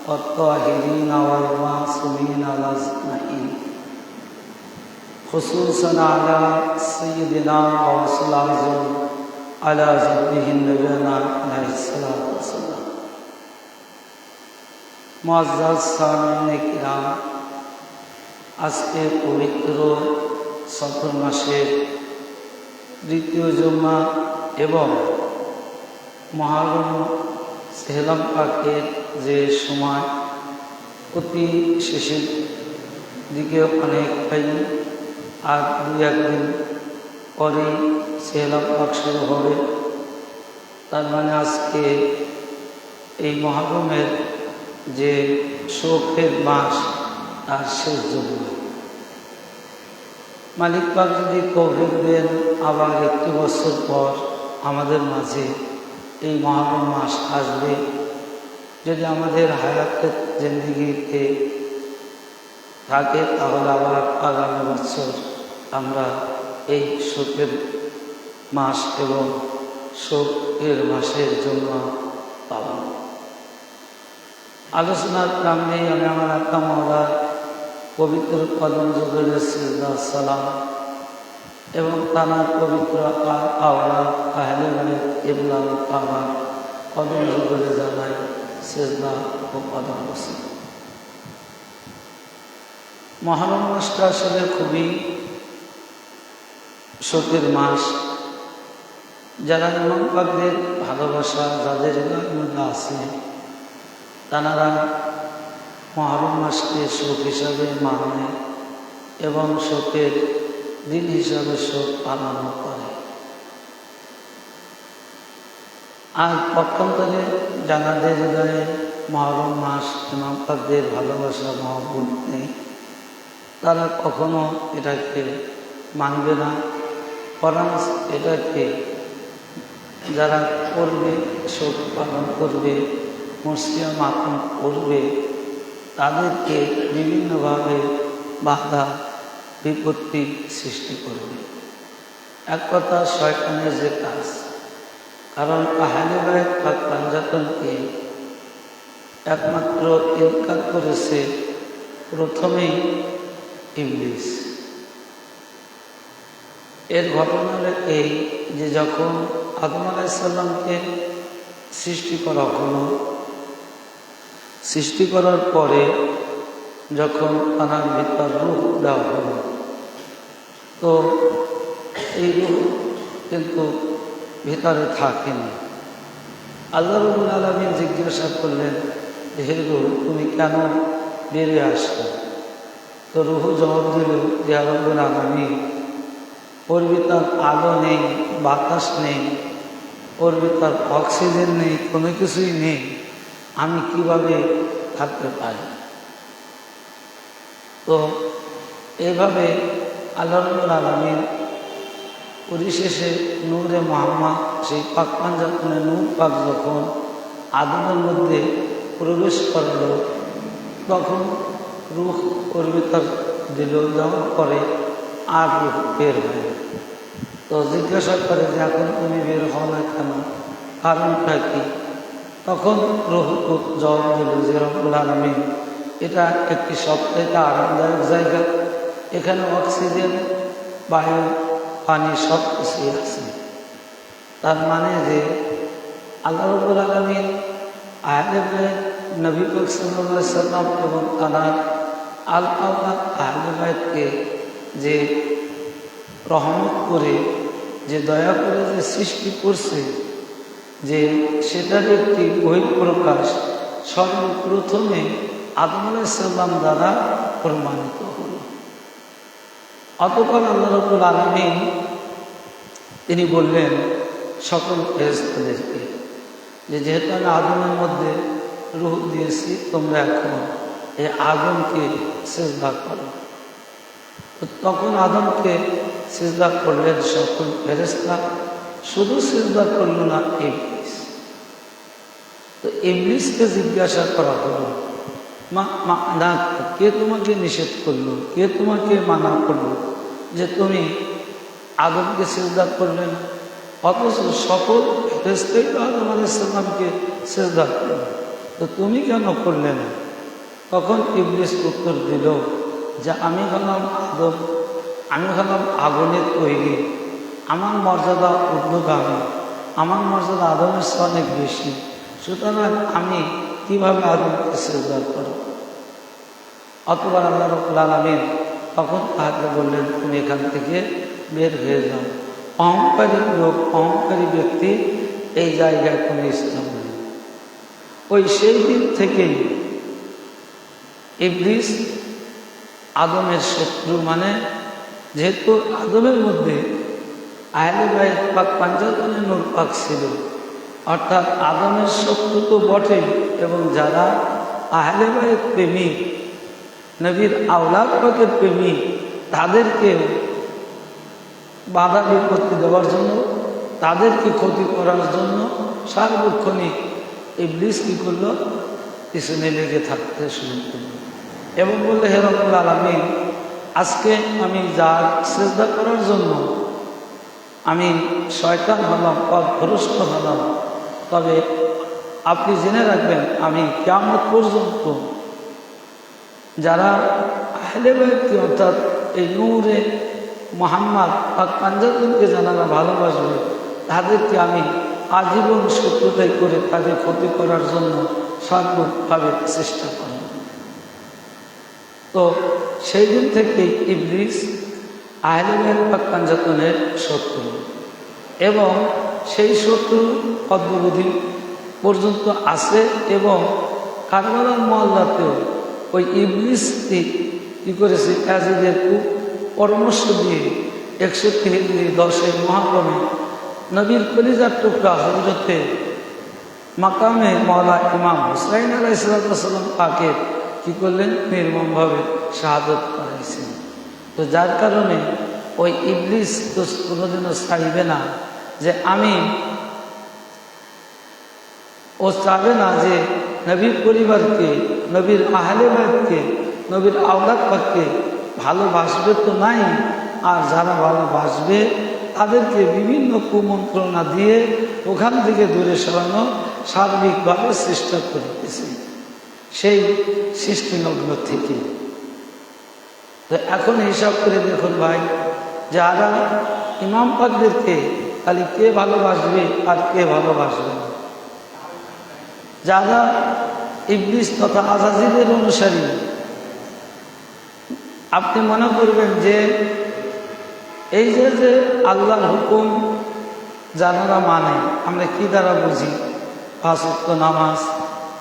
والطاهرين والمعصومين الأجمعين خصوصا على سيدنا ورسول العظيم على ذبه نبينا عليه الصلاة والسلام মুআজ্জাজ সামিঈন কিরাম, আজকে পবিত্র সফর মাসের দ্বিতীয় জুমা এবং মুহররম সেহলাম পাকের যে সময় অতি শেষের দিকে অনেকটাই আর দুই একদিন পরেই সেহলাম পাক শুরু হবে। তার মানে আজকে এই মুহররমের যে শোকের মাস তার শেষ জুমা। মালিক পাক যদি তৌফিক দেন আবার একটি বছর পর আমাদের মাঝে এই মুহররম মাস আসবে, যদি আমাদের হায়াতের জিন্দেগিতে থাকে তাহলে আবার আগামী বছর আমরা এই শোকের মাস এবং শোকের মাসের জন্য পাব। আলোচনার কাম নেই, আমি আমার আত্মা মহলার পবিত্র কদম যুগের সিজদা সালাম এবং তানার পবিত্র আওলা আহলে বাইত ইবলাল কাবা কদম যুগের জানাই সিজদা ও কদম বসে। মুহররম মাসটা আসলে খুবই শোকের মাস। যারা ইমাম পাকদের ভালোবাসা যাদের মধ্যে আছে তারা মুহররম মাসকে শোক হিসাবে মানে এবং শোকের দিন হিসাবে শোক পালন করে। আর পক্ষান্তরে যাদের হৃদয়ে মুহররম মাস ইমাম পাকদের ভালোবাসা মহব্বত নেই, তারা কখনো এটাকে মানবে না, বরং এটাকে যারা করবে, শোক পালন করবে, মসজিদ মাতম করবে, তাদেরকে বিভিন্নভাবে বাধা বিপত্তি সৃষ্টি করবে। এক কথা শয়তানের যে কাজ, কারণ আহলে বাইত পাক পাঞ্জাতনকে একমাত্র ইনকার করেছে প্রথমেই ইবলিস। এর ঘটনা এই যে যখন আদম আলাইহিস সালামকে সৃষ্টি করা হলো, সৃষ্টি করার পরে যখন তার ভিতর রূহ দেওয়া হলো, তো এই রূহ কিন্তু ভিতরে থাকেনি। আল্লাহ রাব্বুল আলামিন জিজ্ঞাসা করলেন, হে রূহ তুমি কেন বেরিয়ে আসলে? তো রূহ জবাব দিল, ইয়া রাব্বুল আলামিন ওর ভিতর আলো নেই, বাতাস নেই, ওর ভিতর অক্সিজেন নেই, কোনো কিছুই নেই, আমি কিভাবে থাকতে পারি? তো এইভাবে আল্লাহ রাব্বুল আলামিন পরিশেষে নূরে মুহাম্মদ সেই পাক পাঞ্জাতনে নূর পাক যখন আদমের মধ্যে প্রবেশ করল, তখন রূহ ওর ভিতর দিল, দেওয়ার পরে আর রূহ বের হয়। তো জিজ্ঞাসা করে যে এখন তুমি বের হও না কেন, কারণটা কি? তখন রূহ জবাব দিল যে রব্বুল আলামিন এটা একটি সবথেকে আরামদায়ক জায়গা, এখানে অক্সিজেন, বায়ু, পানি সব কিছুই আছে। তার মানে যে আল্লাহ রাব্বুল আলামিন আহলে বাইত নবী পাক সাল্লাল্লাহু আলাইহি সাল্লাম এবং তার আল আওলাদ আহলে বাইতকে যে রহমত করে, যে দয়া করে যে সৃষ্টি করছে, যে সেটার একটি বহিঃপ্রকাশ সর্বপ্রথমে আদম আলাইহিস সালাম দ্বারা প্রমাণিত হল। অতঃপর আল্লাহ রাব্বুল আলামিন তিনি বললেন সকল ফেরেশতাদেরকে যে যেহেতু আমি আদমের মধ্যে রূহ দিয়েছি, তোমরা এখন এই আদমকে সিজদা করো। তখন আদমকে সিজদা করলেন সকল ফেরেশতা, শুধু সিজদা করল না ইবলিস। তো ইবলিসকে জিজ্ঞাসা করা হলো, না কে তোমাকে নিষেধ করলো, কে তোমাকে মানা করলো যে তুমি আদমকে সিজদা করলে না? অথচ সকল ফেরেশতাই আদম আলাইহিস সালামকে সিজদা করলেন। তো তুমি কেন করলে না? তখন ইবলিস উত্তর দিল যে আমি হলাম আদম, আমি হলাম আগুনের তৈরি, আমার মর্যাদা ঊর্ধ্বগামী, আমার মর্যাদা আদমের চেয়ে অনেক বেশি, সুতরাং আমি কীভাবে আদমকে সিজদা করব? অতবার আল্লাহ রাব্বুল আলামিন তখন তাহাকে বললেন তুমি এখান থেকে বের হয়ে যাও। অহংকারী লোক, অহংকারী ব্যক্তি এই জায়গায় কোনো স্থান নেই। ওই সেই দিন থেকেই ইবলিস আদমের শত্রু, মানে যেহেতু আদমের মধ্যে আহলে বাইত পাক পাঞ্জাতনের নূর পাক ছিল, অর্থাৎ আদমের শত্রু তো বটেই, এবং যারা আহলে বাইত প্রেমিক, নবীর আওলাদ পাকের প্রেমিক, তাদেরকে বাধা বিপত্তি দেওয়ার জন্য, তাদেরকে ক্ষতি করার জন্য সার্বক্ষণিক ইবলিস কী করলো? পিছনে লেগে থাকতে শুরু করল এবং বললে হে রব্বুল আলামিন, আজকে আমি যার সিজদা করার জন্য আমি শয়তান হলাম, পথভ্রষ্ট হলাম, তবে আপনি জেনে রাখবেন আমি কিয়ামত পর্যন্ত যারা আহলে বাইতকে, অর্থাৎ এই নূরে মুহাম্মদ পাক পাঞ্জাতনকে যারা ভালোবাসবে, তাদেরকে আমি আজীবন শত্রুতাই করে তাদের ক্ষতি করার জন্য সর্বভাবে চেষ্টা করব। তো সেই দিন থেকেই ইবলিস আহলে বাইত পাক পাঞ্জাতনের শত্রু, এবং সেই শত্রু অদ্যবধি পর্যন্ত আছে। এবং কারবালার মহল্লাতেও ওই ইবলিসটি কী করেছে? ইয়াজিদের পরামর্শ দিয়ে 61 হিজরি 10 মহাকমে নবীর কলিজার টুকরা হযরতে মাকামে মাওলা ইমাম হুসাইন আলাইহিস সালাম পাকে কী করলেন? নির্মমভাবে শাহাদত করাইছেন। তো যার কারণে ওই ইবলিস তো কোনোদিনও চাইবে না যে ও চাবে না যে নবীর পরিবারকে, নবীর আহলে বাইতকে, নবীর আওলাদ পাককে ভালোবাসবে তো নাই, আর যারা ভালোবাসবে তাদেরকে বিভিন্ন কুমন্ত্রণা দিয়ে ওখান থেকে দূরে সরানো সার্বিকভাবে চেষ্টা করতেছে সেই সৃষ্টিলগ্ন থেকে। তো এখন হিসাব করে দেখুন ভাই, যারা ইমাম পাকদেরকে খালি কে ভালোবাসবে আর কে ভালোবাসবে না? যারা ইবলিস তথা আজাজিলের অনুসারী, আপনি মনে করবেন যে এই যে আল্লাহর হুকুম যারা মানে, আমরা কি দ্বারা বুঝি? 5 ওয়াক্ত নামাজ,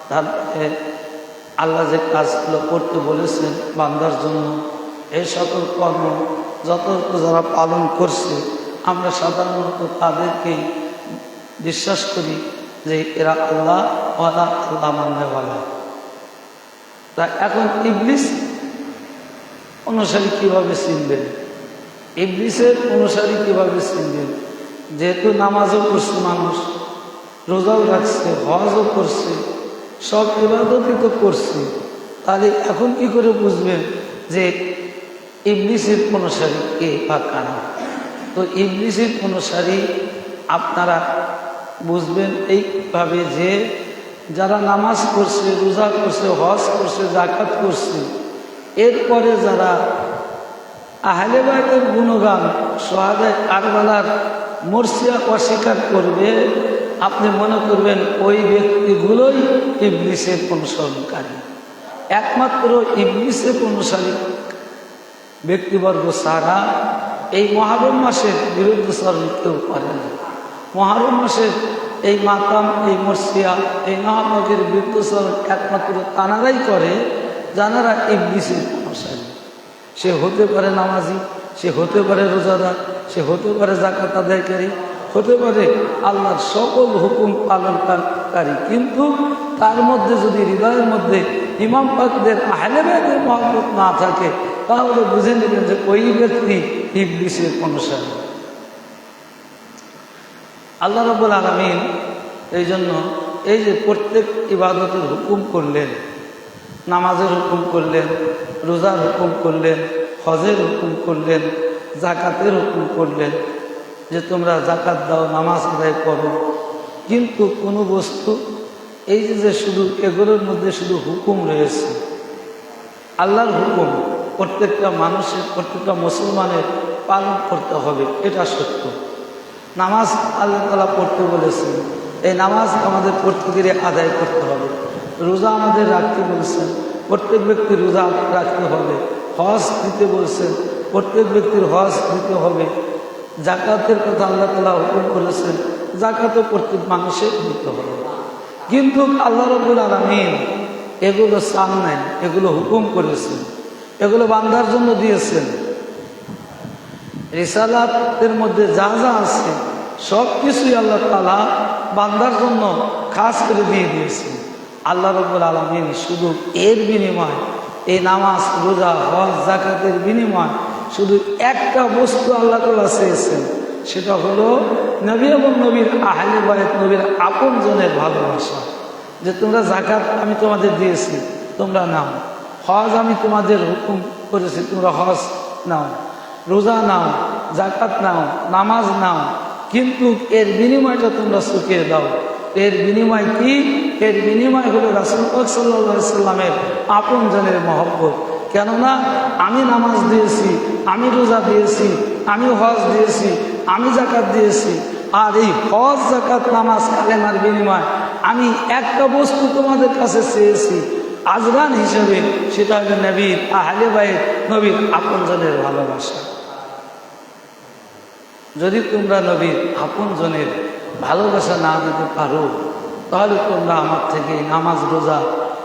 তারপরে আল্লাহ যে কাজগুলো করতে বলেছেন বান্দার জন্য, এই সকল কর্ম যত যারা পালন করছে, আমরা সাধারণত তাদেরকেই বিশ্বাস করি যে এরা আল্লাহ ওয়ালা, আল্লাহ মাননেওয়ালা। তা এখন ইবলিস অনুসারী কিভাবে চিনবেন? ইবলিসের অনুসারী কিভাবে চিনবেন? যেহেতু নামাজও করছে মানুষ, রোজাও রাখছে, হজও করছে, সব ইবাদতই তো করছে, তাহলে এখন কি করে বুঝবেন যে ইবলিসের অনুসারী কে বা কারা? তো ইবলিসের অনুসারী আপনারা বুঝবেন এইভাবে যে যারা নামাজ করছে, রোজা করছে, হজ করছে, যাকাত করছে, এরপরে যারা আহলে বাইতের গুণগান, সোহাদায়ে কারবালার মরসিয়া অস্বীকার করবে, আপনি মনে করবেন ওই ব্যক্তিগুলোই ইবলিসের অনুসরণকারী। একমাত্র ইবলিসের অনুসারী ব্যক্তিবর্গ ছাড়া এই মহরম মাসের বিরুদ্ধচারণ কেউ করে না। মহরম মাসের এই মাকাম, এই মরসিয়া, এই নামাজের বিরুদ্ধচারণ একমাত্র তানারাই করে যারা ইবলিসের অনুসারী। সে হতে পারে নামাজি, সে হতে পারে রোজাদার, সে হতে পারে যাকাত আদায়কারী, হতে পারে আল্লাহর সকল হুকুম পালনকারী, কিন্তু তার মধ্যে যদি হৃদয়ের মধ্যে ইমাম পাকদের আহলে বাইতের মহব্বত না থাকে, তাহলে বুঝে নেবেন যে ওই ব্যক্তি ইবলিসের অনুসারী। আল্লাহ রাব্বুল আলামিন এই জন্য এই যে প্রত্যেক ইবাদতের হুকুম করলেন, নামাজের হুকুম করলেন, রোজার হুকুম করলেন, হজের হুকুম করলেন, যাকাতের হুকুম করলেন যে তোমরা যাকাত দাও, নামাজ আদায় করো, কিন্তু কোনো বস্তু এই যে শুধু এগুলোর মধ্যে শুধু হুকুম রয়েছে, আল্লাহর হুকুম প্রত্যেকটা মানুষের, প্রত্যেকটা মুসলমানের পালন করতে হবে, এটা সত্য। নামাজ আল্লাহ তাআলা পড়তে বলেছেন, এই নামাজ আমাদের প্রত্যেকেরই আদায় করতে হবে। রোজা আমাদের রাখতে বলছেন, প্রত্যেক ব্যক্তির রোজা রাখতে হবে। হজ দিতে বলছেন, প্রত্যেক ব্যক্তির হজ দিতে হবে। জাকাতের কথা আল্লাহ তাআলা হুকুম করেছেন, জাকাতও প্রত্যেক মানুষের দিতে হবে। কিন্তু আল্লাহ রাব্বুল আলামিন এগুলো চান নাই, এগুলো হুকুম করেছেন, এগুলো বান্দার জন্য দিয়েছেন। রিসালাতের মধ্যে যা যা আছে সব কিছুই আল্লাহ তাআলা বান্দার জন্য খাস করে দিয়ে দিয়েছেন। আল্লাহ রাব্বুল আলামিন শুধু এর বিনিময়, এই নামাজ রোজা হজ যাকাতের বিনিময় শুধু একটা বস্তু আল্লাহ তাআলা চেয়েছেন, সেটা হলো নবী এবং নবীর আহলে বায়ত, নবীর আপনজনের ভালোবাসা। যে তোমরা যাকাত আমি তোমাদের দিয়েছি, তোমরা নাও। হজ আমি তোমাদের হুকুম করেছি, তোমরা হজ নাও, রোজা নাও, যাকাত নাও, নামাজ নাও, কিন্তু এর বিনিময়টা তোমরা চুকিয়ে দাও। এর বিনিময় কি? এর বিনিময় হলো রাসূল পাক সাল্লাল্লাহু আলাইহি সাল্লামের আপনজনের মহব্বত। কেননা আমি নামাজ দিয়েছি, আমি রোজা দিয়েছি, আমি হজ দিয়েছি, আমি যাকাত দিয়েছি, আর এই হজ যাকাত নামাজ কালেমার বিনিময় আমি একটা বস্তু তোমাদের কাছে চেয়েছি আজরান হিসেবে, সেটা হলো নবীর আহলে বায়ত, নবীর আপনজনের ভালোবাসা। যদি তোমরা নবীর আপনজনের ভালোবাসা না দিতে পারো, তাহলে তোমরা আমার থেকে নামাজ রোজা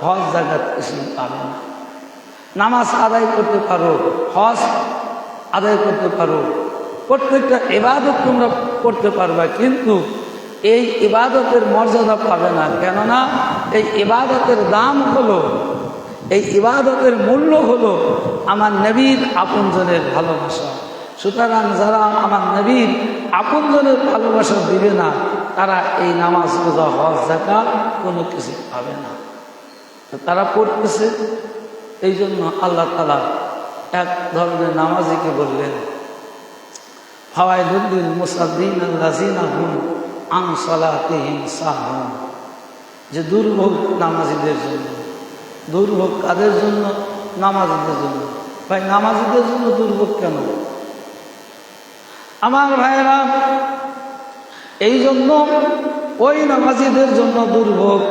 হজ যাকাত কিছু পাবে না। নামাজ আদায় করতে পারো, হজ আদায় করতে পারো, প্রত্যেকটা ইবাদত তোমরা করতে পারবে, কিন্তু এই ইবাদতের মর্যাদা পাবে না। কেননা এই ইবাদতের দাম হলো, এই ইবাদতের মূল্য হলো আমার নবীর আপনজনের ভালোবাসা। সুতরাং যারা আমার নবীর আপনজনের ভালোবাসা দিবে না, তারা এই নামাজ রোজা হজ যাকাত কোনো কিছু পাবে না। তারা পড়তেছে, এই জন্য আল্লাহ তাআলা এক ধরনের নামাজিকে বললেন, ফাওয়াইলুল লিল মুসাল্লিন আল্লাযিনা হুম আন সালাতিহিম সাহুন, যে দুর্ভোগ নামাজিদের জন্য। দুর্ভোগ কাদের জন্য? নামাজিদের জন্য। ভাই, নামাজিদের জন্য দুর্ভোগ কেন? আমার ভাইয়েরা, এই জন্য ওই নামাজিদের জন্য দুর্ভোগ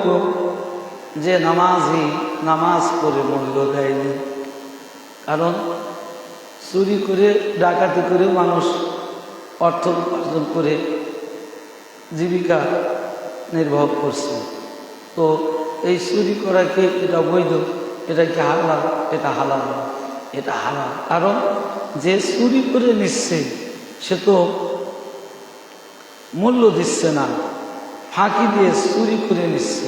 যে নামাজি নামাজ পড়ে মূল্য দেয়নি। কারণ চুরি করে, ডাকাতি করে মানুষ অর্থ উপার্জন করে জীবিকা নির্বাহ করছে। তো এই চুরি করা কি এটা বৈধ? এটা কি হালাল? এটা হালাল না, এটা হালাল। কারণ যে চুরি করে নিচ্ছে সে তো মূল্য দিচ্ছে না, ফাঁকি দিয়ে চুরি করে নিচ্ছে।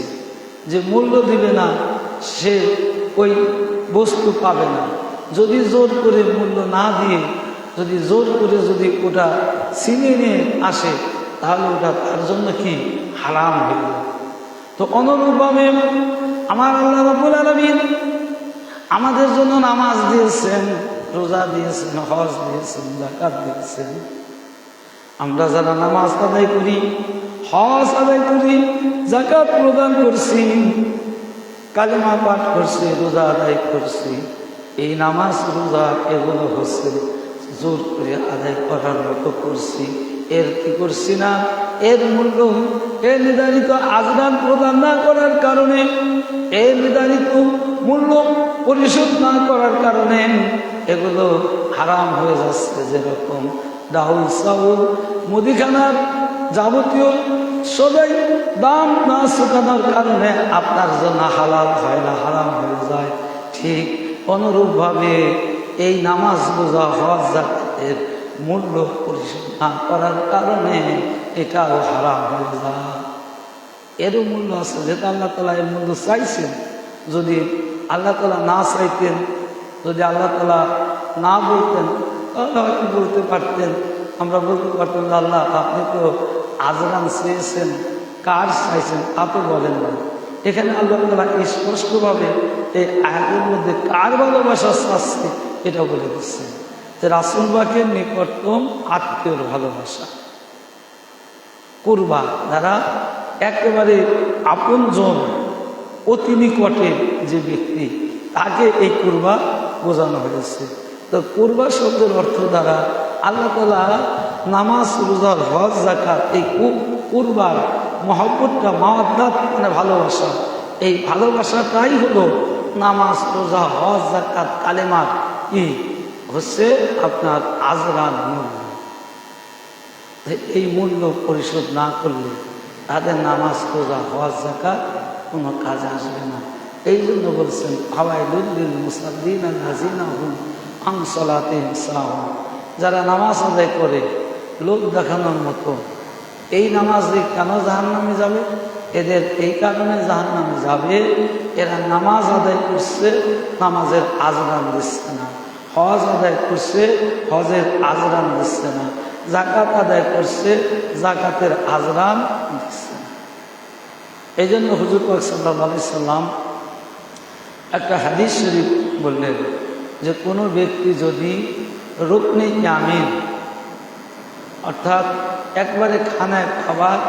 যে মূল্য দিবে না সে ওই বস্তু পাবে না। যদি জোর করে মূল্য না দিয়ে, যদি জোর করে যদি ওটা ছিনিয়ে নিয়ে আসে, তাহলে ওটা তার জন্য কি হারাম হইল। তো অনুরূপভাবে আমার আল্লাহ রাব্বুল আলামিন আমাদের জন্য নামাজ দিয়েছেন, রোজা দিয়েছেন, হজ দিয়েছেন, যাকাত দিয়েছেন। আমরা যারা নামাজ আদায় করি, হজ আদায় করি, যাকাত প্রদান করছি, কালেমা পাঠ করছি, রোজা আদায় করছি, এই নামাজ রোজা এগুলো হচ্ছে জোর করে আদায় করার মতো করছি। এর কি করছি না, এর মূল্য, এর নির্ধারিত আজরান প্রদান না করার কারণে, এর নির্ধারিত মূল্য পরিশোধ না করার কারণে এগুলো হারাম হয়ে যাচ্ছে। যেরকম ডাউল, চাউল, মুদিখানার যাবতীয় সবাই দাম না শুকানোর কারণে আপনার জন্য হালাল হয় না, হারাম হয়ে যায়। ঠিক অনুরূপভাবে এই নামাজ রোজা হজ যাকাতের মূল্য পরিশোধ না করার কারণে এটাও হারাম হয়ে যায়। এরও মূল্য আছে, যেটা আল্লাহ তাআলা এর মূল্য চাইছেন। যদি আল্লাহ তাআলা না চাইতেন, যদি আল্লাহ তাআলা না বলতেন, তাহলে হয়তো বলতে পারতেন, আমরা বলতে পারতাম যে আল্লাহ আপনি তো আজরান চেয়েছেন, কার চাইছেন তা তো বলেন না। এখানে আল্লাহ তাআলা স্পষ্টভাবে এই আয়াতের মধ্যে কার ভালোবাসা চাচ্ছে এটা বলে দিচ্ছেন, যে রাসূল পাকের নিকটতম আত্মীয়র ভালোবাসা। কুরবা, যারা একেবারে আপনজন অতি নিকটের যে ব্যক্তি তাকে এই কুরবা বোঝানো হয়েছে। তো কুরবা শব্দের অর্থ দ্বারা আল্লাহ তাআলা নামাজ, রোজা, হজ, যাকাত, এই কুরবার মহব্বতটা, মাওয়াদ্দাত মানে ভালোবাসা, এই ভালোবাসাটাই হলো নামাজ, রোজা, হজ, যাকাত, কালেমার কি হচ্ছে আপনার আজরান মূল্য। এই মূল্য পরিশোধ না করলে তাদের নামাজ, রোজা, হজ, যাকাত কোনো কাজে আসবে না। এই জন্য বলছেন ফাওয়াইলুল লিল মুসাল্লিন আল্লাযিনা হুম আন সালাতিহিম সাহুন, যারা নামাজ আদায় করে লোক দেখানোর মতো, এই নামাজে কেন জাহান্নামে যাবে? এদের এই কারণে জাহান্নামে যাবে, এরা নামাজ আদায় করছে, নামাজের আজরান দিচ্ছে না, হজ আদায় করছে, হজের আজরান দিচ্ছে না, যাকাত আদায় করছে, যাকাতের আজরান দিচ্ছে না। এই জন্য হুজুর পাক সাল্লাল্লাহু আলাইহি সাল্লাম একটা হাদিস শরীফ বললেন যে কোনো ব্যক্তি যদি রুকনে ইয়ামিন অর্থাৎ একবারে খানায় খাবার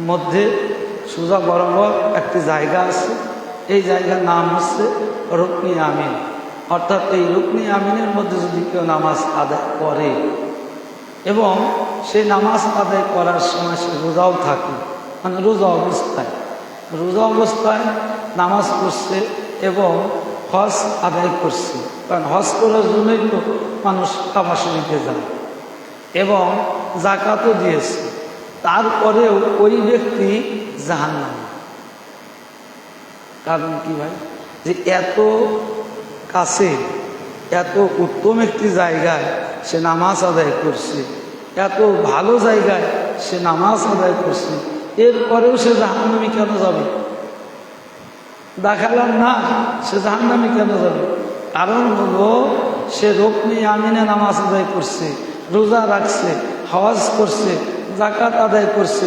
মধ্যে সোজা বরাবর একটি জায়গা আছে, এই জায়গার নাম হচ্ছে রুকনে ইয়ামিন, অর্থাৎ এই রুকনে ইয়ামিনের মধ্যে যদি কেউ নামাজ আদায় করে এবং সেই নামাজ আদায় করার সময় সে রোজাও থাকে, মানে রোজা অবস্থায় নামাজ পড়ছে এবং হজ আদায় করছে, কারণ হজ করার জন্যই তো মানুষ কাবা শরীফে যায়, এবং যাকাতও দিয়েছে, তারপরেও ওই ব্যক্তি জাহান্নামী। কারণ কি ভাই? যে এত কাছে, এত উত্তম একটি জায়গায় সে নামাজ আদায় করছে, এত ভালো জায়গায় সে নামাজ আদায় করছে, এরপরেও সে জাহান্নামী কেন যাবে? দেখালাম না সে জাহান্নামী কেন যাবে? কারণ হলো সে রুকনে ইয়ামিনে নামাজ আদায় করছে, রোজা রাখছে, হজ করছে, যাকাত আদায় করছে,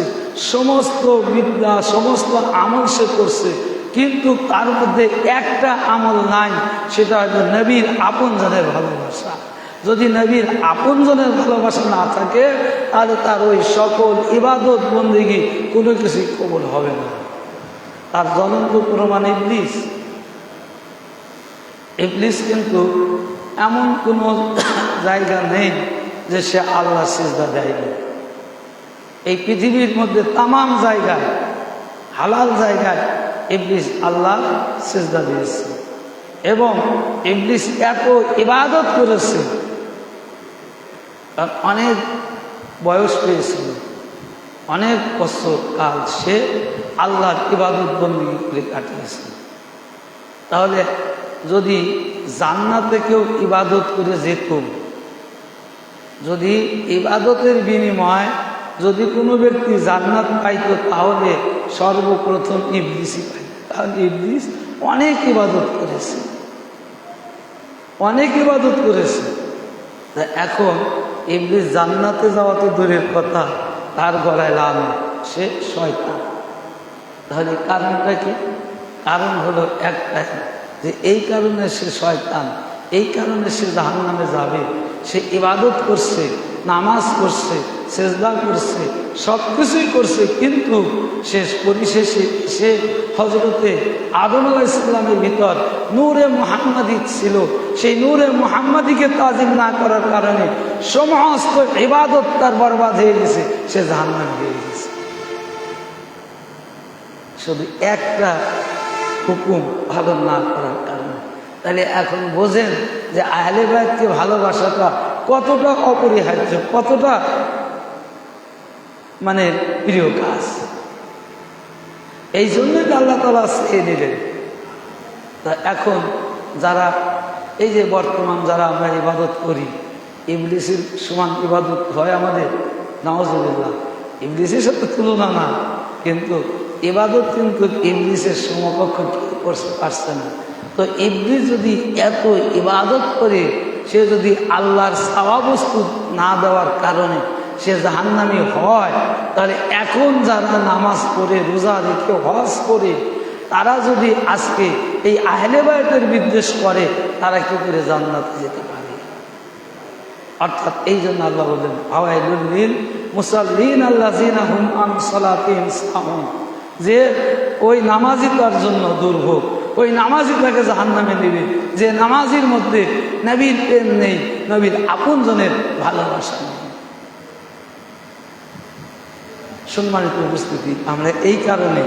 সমস্ত বিদ্যা, সমস্ত আমল সে করছে, কিন্তু তার মধ্যে একটা আমল নাই, সেটা হলো নবীর আপনজনের ভালোবাসা। যদি নবীর আপনজনের ভালোবাসা না থাকে তাহলে তার ওই সকল ইবাদত বন্দেগী কোনো কিছুই কবুল হবে না। তার জ্বলন্ত প্রমাণ ইবলিস। ইবলিস কিন্তু এমন কোনো জায়গা নেই যে সে আল্লাহ সিজদা দেয়নি। এই পৃথিবীর মধ্যে তামাম জায়গায়, হালাল জায়গায় ইবলিস আল্লাহ সিজদা দিয়েছে, এবং ইবলিস এত ইবাদত করেছে, অনেক বয়স পেয়েছিল, অনেক বছর কাল সে আল্লাহর ইবাদত বন্দী করে কাটিয়েছে। তাহলে যদি জান্নাতে কেউ ইবাদত করে যেত, যদি ইবাদতের বিনিময় যদি কোনো ব্যক্তি জান্নাত পাইত, তাহলে সর্বপ্রথম ইবলিসই পাইত। তাহলে ইবলিস অনেক ইবাদত করেছে, অনেক ইবাদত করেছে। তা এখন ইবলিস জান্নাতে যাওয়া তো দূরের কথা, তার গলায় লাম, সে শয়তান। তাহলে কারণটা কি? কারণ হলো একটাই, যে এই কারণে সে শয়তান, এই কারণে সে জাহান্নামে যাবে। সে ইবাদত করছে, নামাজ করছে, সেজদা করছে, সব কিছুই করছে, কিন্তু শেষ পরিশেষে সে হজরতে আদম আলাইহিস সালামের ভিতর নূরে মুহাম্মাদি ছিল, সেই নূরে মুহাম্মাদিকে তাজিম না করার কারণে সমস্ত ইবাদত তার বরবাদ হয়ে গেছে, সে জাহান্নামে হয়ে গেছে। শুধু একটা হুকুম পালন না করার কারণে। তাহলে এখন বোঝেন যে আহলে বায়তকে ভালোবাসাটা কতটা অপরিহার্য, কতটা মানে প্রিয় কাজ। এই জন্যই আল্লাহ তাআলা চেয়ে নিলেন। তা এখন যারা এই যে বর্তমান যারা আমরা ইবাদত করি, ইবলিসের সমান ইবাদত হয় আমাদের, নাউজুবিল্লাহ, ইবলিসের সাথে তুলনা না, কিন্তু ইবাদত কিন্তু ইবলিসের সমকক্ষ কেউ করতে পারছে না। তো ইবলিস যদি এত ইবাদত করে, সে যদি আল্লাহর সাওয়াবস্তু না দেওয়ার কারণে সে জাহান্নামী হয়, তাহলে এখন যারা নামাজ পড়ে, রোজা রেখে, হজ করে, তারা যদি আজকে এই আহলে বায়তের বিদ্বেষ করে, তারা কি করে জান্নাতে যেতে পারে? অর্থাৎ এই জন্য আল্লাহ বললেন ফাওয়াইলুল লিল মুসাল্লিন আল্লাযিনা হুম আন সালাতিহিম সাহুন, যে ওই নামাজি তার জন্য দুর্ভোগ, ওই নামাজি তাকে জাহান্নামে নেবে যে নামাজির মধ্যে নবীর প্রেম নেই, নবীর আপনজনের ভালোবাসা নেই। সম্মানিত উপস্থিতি, আমরা এই কারণে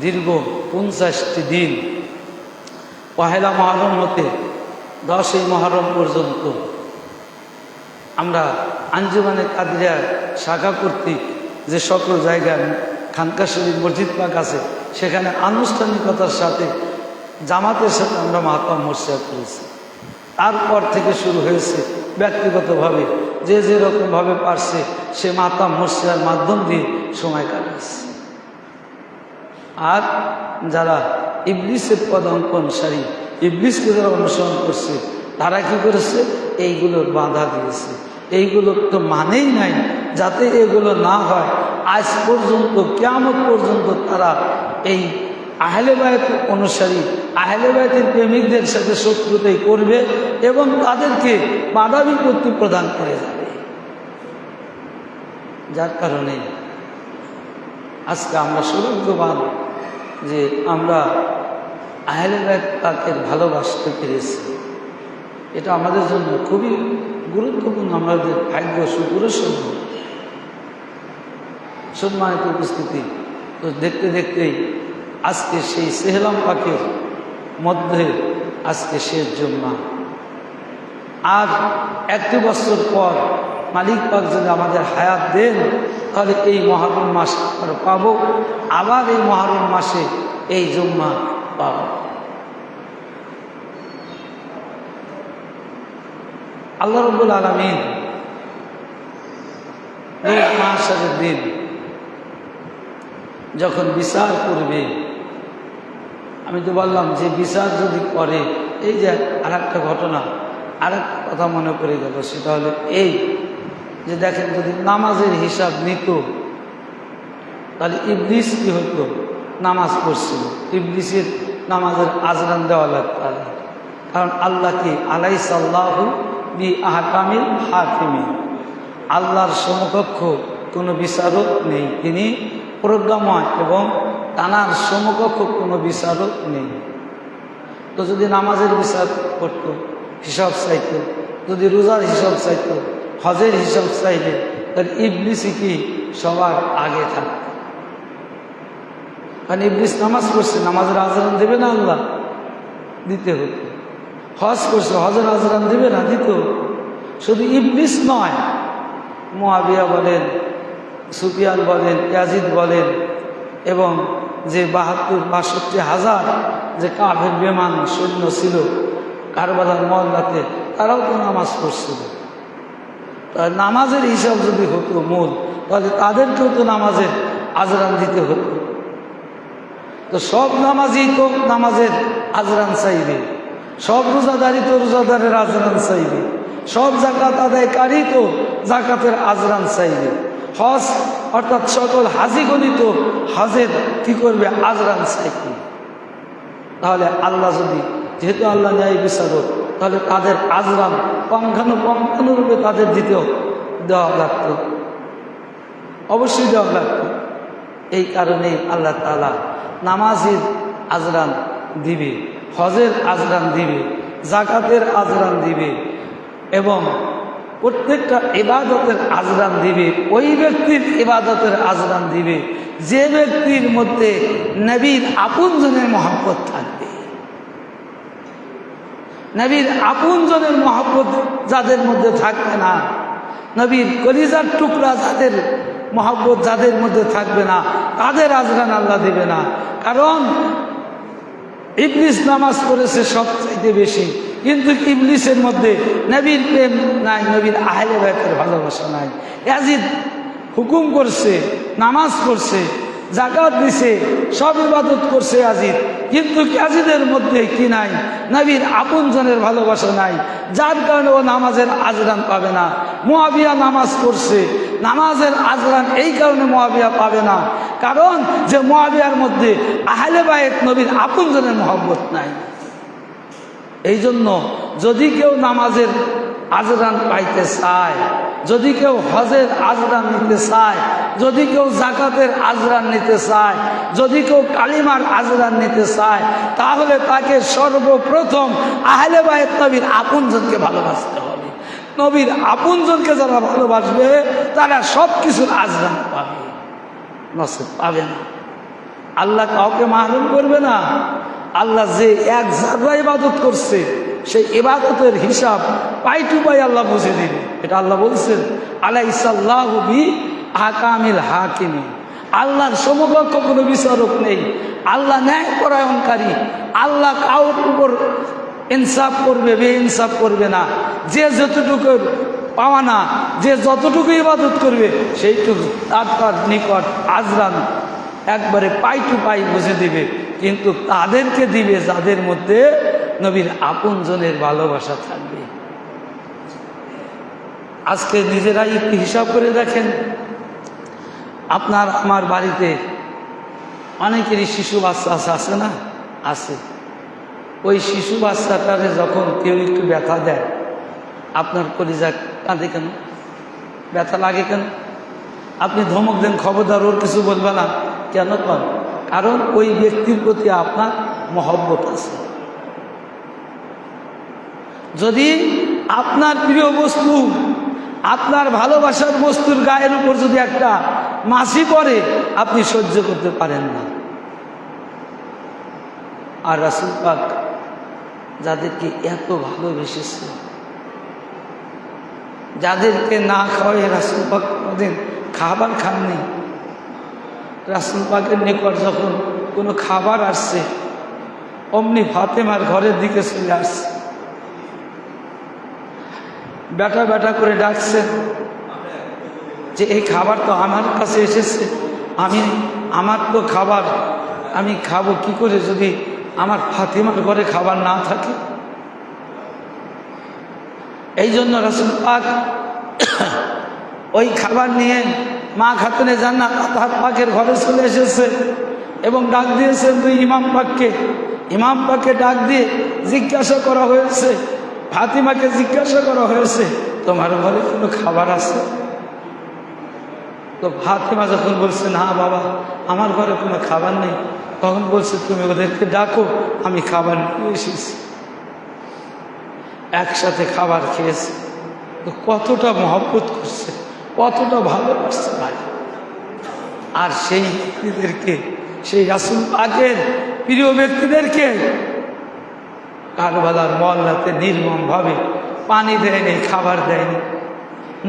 দীর্ঘ 50টি দিন পহেলা মহরম হতে 10ই মহরম পর্যন্ত আমরা আঞ্জুমানে কাদিরিয়া শাখা কর্তৃক যে সকল জায়গায় খানকা শরীফ মসজিদ পাক আছে সেখানে আনুষ্ঠানিকতার সাথে জামাতের সাথে আমরা মাহতাম মোর্শেদ করেছি। তারপর থেকে শুরু হয়েছে ব্যক্তিগতভাবে যে যেরকমভাবে পারছে সে মাহতাম মোর্শেদের মাধ্যম দিয়ে সময় কাটাচ্ছে। আর যারা ইবলিসের পদাঙ্কনসারী, ইবলিসকে যারা অনুসরণ করছে তারা কি করেছে, এইগুলোর বাধা দিয়েছে। এইগুলোর তো মানেই নাই, যাতে এগুলো না হয় আজ পর্যন্ত কিয়ামত পর্যন্ত তারা এই আহলে বায়ত অনুসারী, আহলে বায়তের প্রেমিকদের সাথে শত্রুতাই করবে এবং তাদেরকে বাধা বিপত্তি প্রদান করে যাবে। যার কারণে আজকে আমরা সৌভাগ্যবান যে আমরা আহলে বায়ত পাকের ভালোবাসতে পেরেছি। এটা আমাদের জন্য খুবই গুরুত্বপূর্ণ, আমাদের ভাগ্য সুপুরস্বর্গ। সম্মানিত উপস্থিতি, তো দেখতে দেখতেই আজকে সেই সেহলাম পাকের মধ্যে আজকে শেষ জুম্মা। আর 1 বছর পর মালিক পাক যদি আমাদের হায়াত দেন তাহলে এই মহরম মাস পাবো, আবার এই মহরম মাসে এই জুম্মা পাব। আল্লাহ রাব্বুল আলামিন রোজ মাহশারের দিন যখন বিচার করবে, আমি তো বললাম যে বিচার যদি করে, এই যে আরেকটা ঘটনা, আরেকটা কথা মনে পড়ে গেল, সেটা হলো এই যে দেখেন যদি নামাজের হিসাব নিত তাহলে ইবলিস কি হতো, নামাজ পড়ছিল, ইবলিসের নামাজের আজরান দেওয়া লাগতো। কারণ আল্লাহ কি আলাইসাল্লাহু বি আহকামিল হাকিমিন, আল্লাহর সমকক্ষ কোনো বিচারক নেই, তিনি প্রজ্ঞাময় এবং তানার সমকক্ষ কোনো বিচারক নেই। তো যদি নামাজের বিচার করতো, হিসাব চাইতো, যদি রোজার হিসাব চাইতো, হজের হিসাব চাইলে, তাহলে ইবলিসই কি সবার আগে থাকত। কারণ ইবলিস নামাজ পড়ছে, নামাজের আজরান দেবে না, আল্লাহ দিতে হতো। হজ করছে, হজের আজরান দেবে না, দিতে হতো। শুধু ইবলিস নয়, মুআবিয়া বলেন, সুফিয়ান বলেন, ইয়াজিদ বলেন, এবং যে 62,000 যে কাফের বেমান সৈন্য ছিল কারবালার মহল্লাতে, তারাও তো নামাজ পড়ছিল। নামাজের হিসাব যদি হতো মূল, তাহলে তাদেরকেও তো নামাজের আজরান দিতে হতো। তো সব নামাজি তো নামাজের আজরান চাইবে, সব রোজাদারি তো রোজাদারের আজরান চাইবে, সব জাকাত আদায়কারী তো জাকাতের আজরান চাইবে, হজ অর্থাৎ সকল হাজিগণিত হজের কি করবে, আজরান চাইবে। তাহলে আল্লাহ যদি, যেহেতু আল্লাহ ন্যায় বিচারক, তাহলে তাদের আজরান পঙ্খানুরূপে তাদের দেওয়া লাগত, অবশ্যই দেওয়া লাগত। এই কারণে আল্লাহ তাআলা নামাজের আজরান দিবে, হজের আজরান দিবে, জাকাতের আজরান দিবে এবং প্রত্যেকটা ইবাদতের আজরান দিবে। ওই ব্যক্তির ইবাদতের আজরান দিবে যে ব্যক্তির মধ্যে নবীর আপনজনের মহব্বত থাকবে। নবীর আপনজনের মহব্বত যাদের মধ্যে থাকবে না, নবীর কলিজার টুকরা যাদের মহব্বত যাদের মধ্যে থাকবে না, তাদের আজরান আল্লাহ দেবে না। কারণ ইবলিস নামাজ পড়েছে সবচাইতে বেশি, কিন্তু ইবলিসের মধ্যে নবীর প্রেম নাই, নবীর আহলে বায়তের ভালোবাসা নাই। ইয়াজিদ হুকুম করছে, নামাজ পড়ছে, জাকাত দিছে, সব ইবাদত করছে ইয়াজিদ, কিন্তু ইয়াজিদের মধ্যে কি নাই, নবীর আপনজনের ভালোবাসা নাই, যার কারণে ও নামাজের আজরান পাবে না। মুআবিয়া নামাজ পড়ছে, নামাজের আজরান এই কারণে মুআবিয়া পাবে না, কারণ যে মুআবিয়ার মধ্যে আহলে বায়ত নবীর আপনজনের মহব্বত নাই। এই জন্য যদি কেউ নামাজের আজরান পাইতে চায়, যদি কেউ হজের আজরা নিতে চায়, যদি কেউ জাকাতের আজরা নিতে চায়, যদি কেউ কালিমার আজরা নিতে চায়, তাহলে তাকে সর্বপ্রথম আহলে বাইত নবীর আপনজনকে ভালোবাসতে হবে। নবীর আপনজনকে যারা ভালোবাসবে তারা সব কিছুর আজরা পাবে, নসিব পাবে না। আল্লাহ কাউকে মাহরুম করবে না। আল্লাহ যে এক যারা ইবাদত করছে সেই ইবাদতের হিসাব পাই টু পাই আল্লাহ বুঝে দিবে। এটা আল্লাহ বলছেন, আলাইসাল্লাহু বি আহকামিল হাকিমিন। আল্লাহর সমকক্ষ কোনো বিচারক নেই। আল্লাহ ন্যায় পরায়ণকারী। আল্লাহ কাউর উপর ইনসাফ করবে, বেইনসাফ করবে না। যে যতটুকু পাওয়া না, যে যতটুকু ইবাদত করবে সেইটুকু তার নিকট আজরান একবারে পাই টু পাই বুঝে দিবে। কিন্তু তাদেরকে দিবে যাদের মধ্যে নবীর আপনজনের ভালোবাসা থাকবে। আজকে নিজেরাই একটু হিসাব করে দেখেন, আপনার আমার বাড়িতে অনেকেরই শিশু বাচ্চা আছে না? আছে। ওই শিশু বাচ্চাটারে যখন কেউ একটু ব্যথা দেয়, আপনার কলিজা কাঁদে কেন? ব্যথা লাগে কেন? আপনি ধমক দেন, খবরদার ওর কিছু বলবে না, কেন কন? কারণ ওই ব্যক্তির প্রতি আপনার মহব্বত আছে। যদি আপনার প্রিয় বস্তু, আপনার ভালোবাসার বস্তুর গায়ের উপর যদি একটা মাছি পড়ে, আপনি সহ্য করতে পারেন না। আর রাসূল পাক যাদেরকে এত ভালোবেসেছে, যাদেরকে না খাওয়াই রাসূল পাক কোনোদিন খাবার খাননি। রাসূল পাকের নিকট যখন কোনো খাবার আসছে, অমনি ফাতেমার ঘরের দিকে চলে আসছে, বেটা বেটা করে ডাকছেন যে এই খাবার তো আমার কাছে এসেছে, আমার তো খাবার, আমি খাবো কি করে যদি আমার ফাতেমার ঘরে খাবার না থাকে? এই জন্য রাসূল পাক ওই খাবার নিয়ে মা খাতুনে জান্নাত আল্লাহ পাকের ঘরে চলে এসেছে এবং ডাক দিয়েছেন দুই ইমাম পাককে। ইমাম পাককে ডাক দিয়ে জিজ্ঞাসা করা হয়েছে, ফাতিমাকে জিজ্ঞাসা করা হয়েছে, তোমার ঘরে কোনো খাবার আছে? তো ফাতিমা যখন বলছে না বাবা, আমার ঘরে কোনো খাবার নেই, তখন বলছে তুমি ওদেরকে ডাকো, আমি খাবার নিয়ে এসেছি। একসাথে খাবার খেয়েছে। তো কতটা মহব্বত করছে, কতটা ভালোবাসছে ভাই। আর সেই ব্যক্তিদেরকে, সেই রাসূল পাকের প্রিয় ব্যক্তিদেরকে কারবালার মহল্লাতে নির্মমভাবে পানি দেয়নি, খাবার দেয়নি,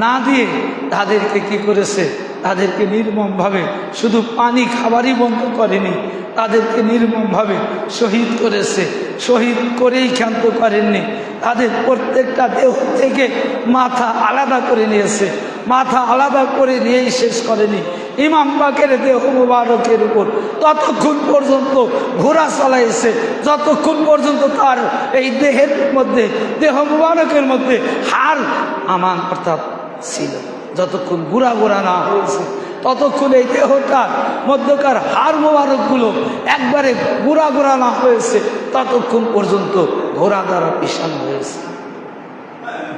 না দিয়ে তাদেরকে কি করেছে? তাদেরকে নির্মমভাবে শুধু পানি খাবারই বন্ধ করেনি, তাদেরকে নির্মমভাবে শহীদ করেছে। শহীদ করেই ক্ষান্ত করেননি, তাদের প্রত্যেকটা দেহ থেকে মাথা আলাদা করে নিয়েছে। মাথা আলাদা করে নিয়েই শেষ করেনি। ইমাম পাকের দেহ মুবারকের উপর ততক্ষণ পর্যন্ত ঘোড়া চালাইছে যতক্ষণ পর্যন্ত তার এই দেহের মধ্যে, দেহ মুবারকের মধ্যে হাড় আমান অর্থাৎ ছিল। যতক্ষণ গুড়া গুড়া না হয়েছে ততক্ষণ এই দেহটার মধ্যকার হাড় মোবারকগুলো একবারে গুড়া গুড়া না হয়েছে ততক্ষণ পর্যন্ত ঘোড়া দ্বারা পিছানো হয়েছে।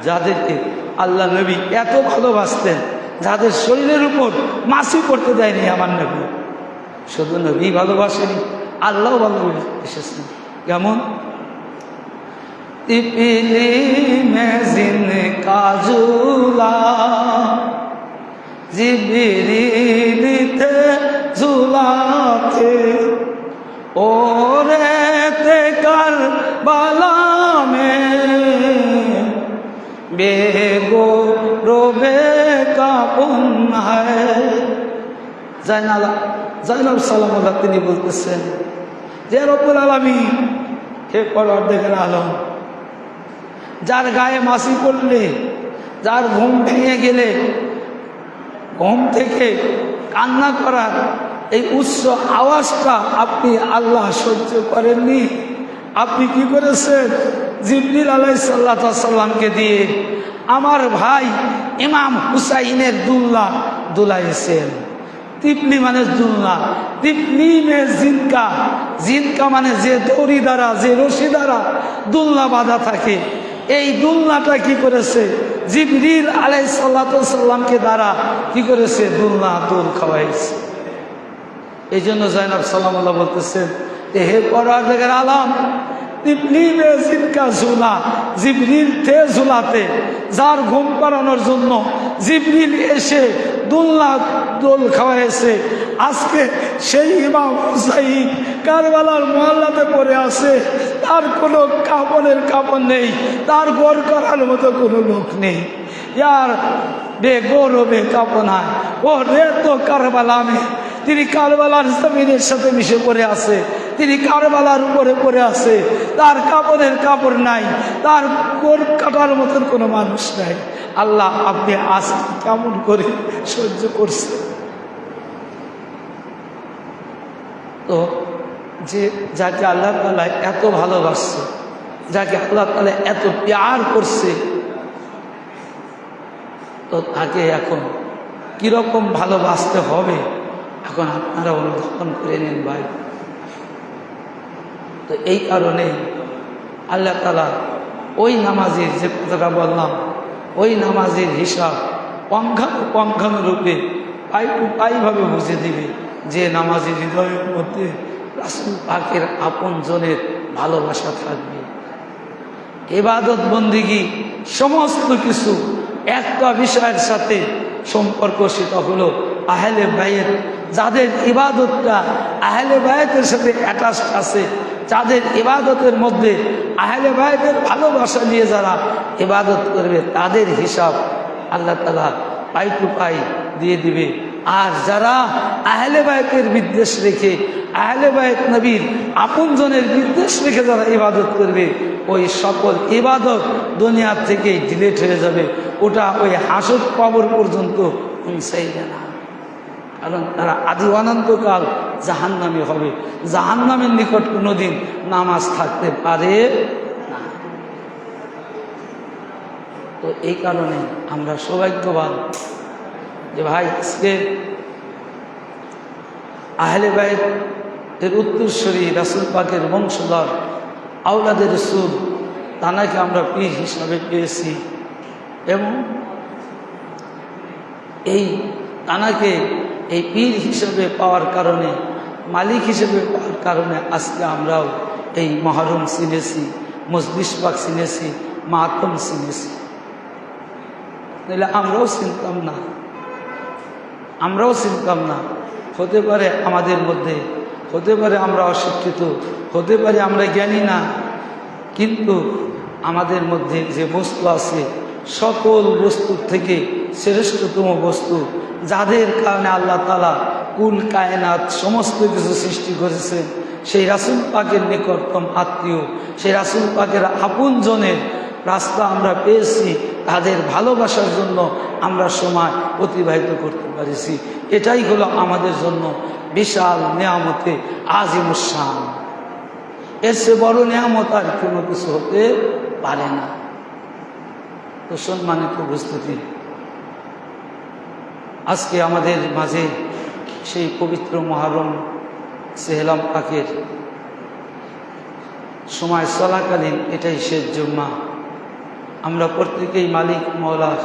যাদেরকে আল্লাহ নবী এত ভালোবাসতেন, যাদের শরীরের উপর মাছি পড়তে দেয়নি আমার নবী, শুধু নবী ভালোবাসেনি, আল্লাহ ভালোবেসেছেন। কেমন? तिपली में जिनका झूला जिब्रील थे झूलाते और रहते करबला में बेगो रोबे का पुन है। জাইনাব সালামুল্লাহ তিনি বলতেছেন যে রব্বুল আলামিন, হে পরওয়ারদিগার আলম, যার গায়ে মাছি পড়লে, যার ঘুম ভেঙে গেলে ঘুম থেকে কান্না করার এই উচ্চ আওয়াজটা আপনি আল্লাহ সহ্য করেননি, আপনি কি করেছেন? জিবরিল আলাইহিস সালামকে দিয়ে আমার ভাই ইমাম হুসাইনের দুল্লা দুলাইছেন। তিপলি মানে দুলনা, তিপলি মে জিনকা, জিনকা মানে যে দড়ি দ্বারা, যে রশি দ্বারা দুলনা বাঁধা থাকে, এই দুলনাটা কি করেছে? জিবরিল আলাইহিস সালামকে দ্বারা কি করেছে? দুলনা দোল খাওয়াইছে। এই জন্য জয়নাব সালামুল্লাহ বলতেছেন যে হে পরওয়ারদিগার আলম, তিবলিবে জিনকা ঝুলা, জিবরিল তে ঝুলাতে, যার ঘুম পাড়ানোর জন্য জিবরিল এসে দুলনা দোল খাওয়াইছে, আজকে সেই ইমাম হুসাইন কারবালার মহল্লাতে পড়ে আছে, তার কোনো কাপড় নেই, তার গড় করার মতো কোনো লোক নেই। ইয়ার বেগৌরবে কাপনায় ও রে তো কারবালা মে, তিনি কারবালার জমিনের সাথে মিশে পড়ে আছে, তিনি কারবালার উপরে পড়ে আছে, তার কাপড় নাই, তার গোর কাটার মতন কোনো মানুষ নাই। আল্লাহ আপনি আজ কেমন করে সহ্য করছে? তো যে যাকে আল্লাহ তাআলা এত ভালোবাসছে, যাকে আল্লাহ তাআলা এত প্যার করছে, তো তাকে এখন কিরকম ভালোবাসতে হবে এখন আপনারা অনুধাবন করে নিন ভাই। তো এই কারণে আল্লাহ তাআলা ওই নামাজের যে কথাটা বললাম, ওই নামাজের হিসাব পঙ্খানুরূপে পাই টু পাইভাবে বুঝে দিবে যে নামাজের হৃদয়ের মধ্যে রাসূল পাকের আপন জনের ভালোবাসা থাকবে। ইবাদত বন্দিগি সমস্ত কিছু একটা বিষয়ের সাথে সম্পর্ক, সেটা হলো আহলে বাইত। যাদের ইবাদতটা আহলে বাইতের সাথে অ্যাটাচড আছে, যাদের ইবাদতের মধ্যে আহলে বাইতের ভালোবাসা নিয়ে যারা ইবাদত করবে, তাদের হিসাব আল্লাহ তাআলা পাই টু পাই দিয়ে দিবে। আর যারা আহলে বাইতের বিদ্বেষ রেখে, আহলে বাইত নবীর আপনজনের বিদ্বেষ রেখে যারা ইবাদত করবে, ওই সকল ইবাদত দুনিয়ার থেকেই ডিলিট হয়ে যাবে। ওটা ওই হাসর কবর পর্যন্ত পৌঁছাইবে না, কারণ তারা আদি অনন্তকাল জাহান্নামী হবে। জাহান্নামের নিকট কোনোদিন নামাজ থাকতে পারে না। তো এই কারণে আমরা সৌভাগ্যবান যে ভাই আজকে আহলে বাইতের উত্তরসূরি রাসূল পাকের বংশধর আওলাদে রাসূল, তানাকে আমরা পীর হিসাবে পেয়েছি, এবং এই তানাকে এই পীর হিসেবে পাওয়ার কারণে, মালিক হিসেবে পাওয়ার কারণে আজকে আমরাও এই মহরম চিনেছি, মজলিস পাক চিনেছি, মাতম চিনেছি। নাহলে আমরাও চিনতাম না। হতে পারে আমাদের মধ্যে, হতে পারে আমরা অশিক্ষিত, হতে পারে আমরা জ্ঞানী না, কিন্তু আমাদের মধ্যে যে বস্তু আছে, সকল বস্তুর থেকে শ্রেষ্ঠতম বস্তু, যাদের কারণে আল্লাহ তাআলা কুল কায়নাত সমস্ত কিছু সৃষ্টি করেছেন, সেই রাসূল পাকের নিকটতম আত্মীয়, সেই রাসূল পাকের আপনজনের রাস্তা আমরা পেয়েছি, তাদের ভালোবাসার জন্য আমরা সময় অতিবাহিত করতে পারেছি। এটাই হলো আমাদের জন্য বিশাল নেয়ামতে আজিমুস শান। এর চেয়ে বড় নেয়ামত আর কোনো কিছু হতে পারে না। তো সম্মানিত উপস্থিতি, আজকে আমাদের মাঝে সেই পবিত্র মুহররম সেহলাম পাকের সময় চলাকালীন এটাই শেষ জুম্মা। আমরা প্রত্যেকেই মালিক মওলার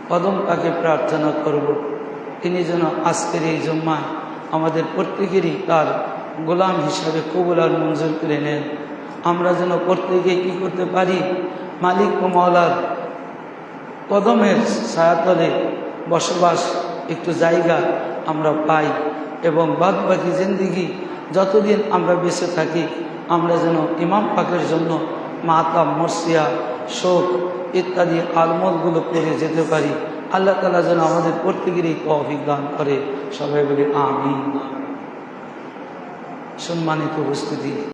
কদম পাকে প্রার্থনা করব, তিনি যেন আজকের এই জুম্মায় আমাদের প্রত্যেকেরই তার গোলাম হিসাবে কবুল আর মঞ্জুর করে নেন। আমরা যেন প্রত্যেকেই কী করতে পারি, মালিক ও মওলার কদমের ছায়াতলে বসবাস একটু জায়গা আমরা পাই, এবং বাদ বাকি জিন্দিগি যতদিন আমরা বেঁচে থাকি, আমরা যেন ইমাম পাকের জন্য মাতাম, মরসিয়া, শোক ইত্যাদি আলমতগুলো করে যেতে পারি। আল্লাহ তাআলা যেন আমাদের প্রত্যেকেরই তৌফিক দান করে। সবাই বলি আমিন। সম্মানিত উপস্থিতি।